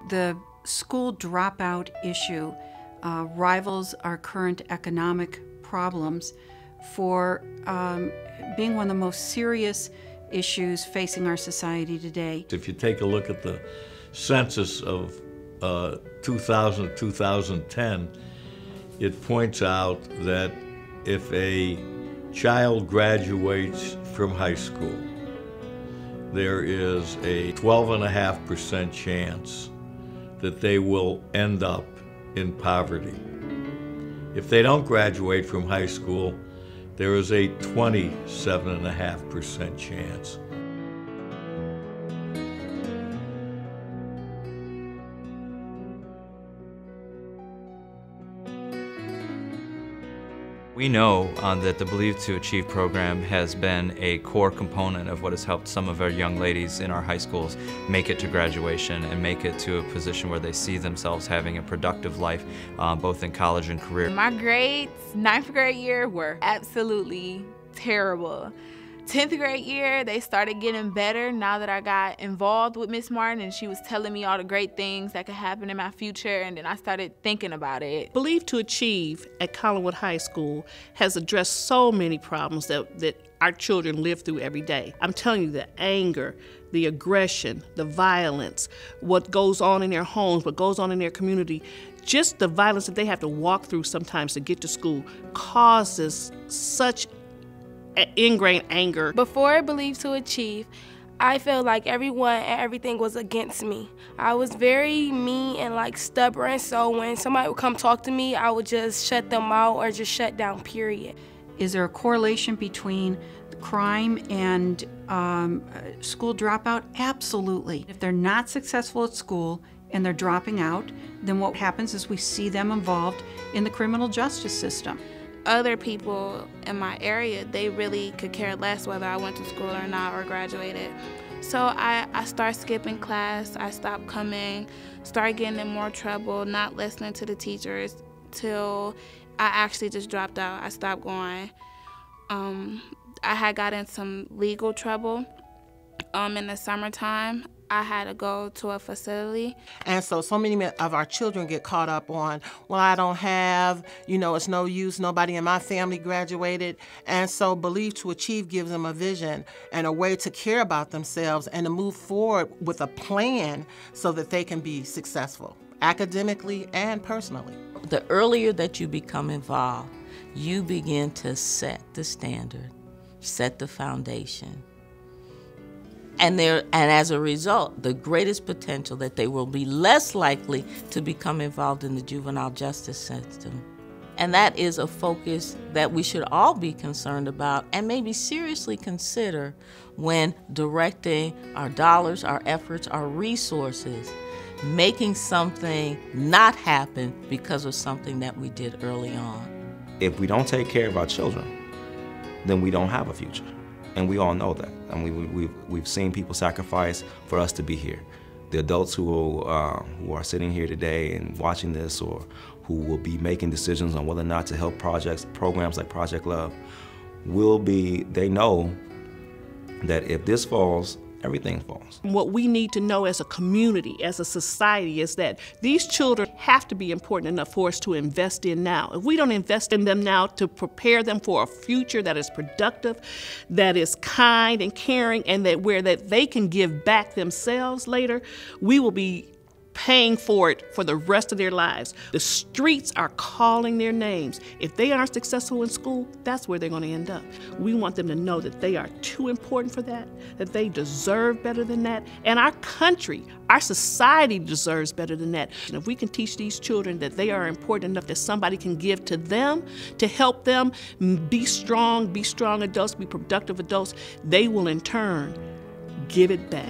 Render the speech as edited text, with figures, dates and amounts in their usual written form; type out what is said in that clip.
The school dropout issue rivals our current economic problems for being one of the most serious issues facing our society today. If you take a look at the census of 2000-2010, it points out that if a child graduates from high school, there is a 12.5% chance that they will end up in poverty. If they don't graduate from high school, there is a 27.5% chance. We know that the Believe to Achieve program has been a core component of what has helped some of our young ladies in our high schools make it to graduation and make it to a position where they see themselves having a productive life, both in college and career. My grades, 9th grade year, were absolutely terrible. 10th grade year, they started getting better now that I got involved with Miss Martin, and she was telling me all the great things that could happen in my future, and then I started thinking about it. Believe to Achieve at Collinwood High School has addressed so many problems that our children live through every day. I'm telling you, the anger, the aggression, the violence, what goes on in their homes, what goes on in their community, just the violence that they have to walk through sometimes to get to school causes such ingrained anger. Before Believe to Achieve, I felt like everyone and everything was against me. I was very mean and stubborn, so when somebody would come talk to me, I would just shut them out or just shut down, period. Is there a correlation between crime and school dropout? Absolutely. If they're not successful at school and they're dropping out, then what happens is we see them involved in the criminal justice system. Other people in my area, they really could care less whether I went to school or not or graduated. So I started skipping class, I stopped coming, started getting in more trouble, not listening to the teachers till I actually just dropped out. I stopped going. I had got in some legal trouble in the summertime. I had to go to a facility. And so many of our children get caught up on, well, I don't have, it's no use, nobody in my family graduated. And so Believe to Achieve gives them a vision and a way to care about themselves and to move forward with a plan so that they can be successful, academically and personally. The earlier that you become involved, you begin to set the standard, set the foundation. And as a result, the greatest potential that they will be less likely to become involved in the juvenile justice system. And that is a focus that we should all be concerned about and maybe seriously consider when directing our dollars, our efforts, our resources, making something not happen because of something that we did early on. If we don't take care of our children, then we don't have a future. And we all know that. And we've seen people sacrifice for us to be here. The adults who are sitting here today and watching this, or who will be making decisions on whether or not to help programs like Project Love, they know that if this falls, everything falls. What we need to know as a community, as a society, is that these children have to be important enough for us to invest in now. If we don't invest in them now to prepare them for a future that is productive, that is kind and caring, and where they can give back themselves later, we will be paying for it for the rest of their lives. The streets are calling their names. If they aren't successful in school, that's where they're going to end up. We want them to know that they are too important for that they deserve better than that, and our country, our society deserves better than that. And if we can teach these children that they are important enough that somebody can give to them to help them be strong adults, be productive adults, they will in turn give it back.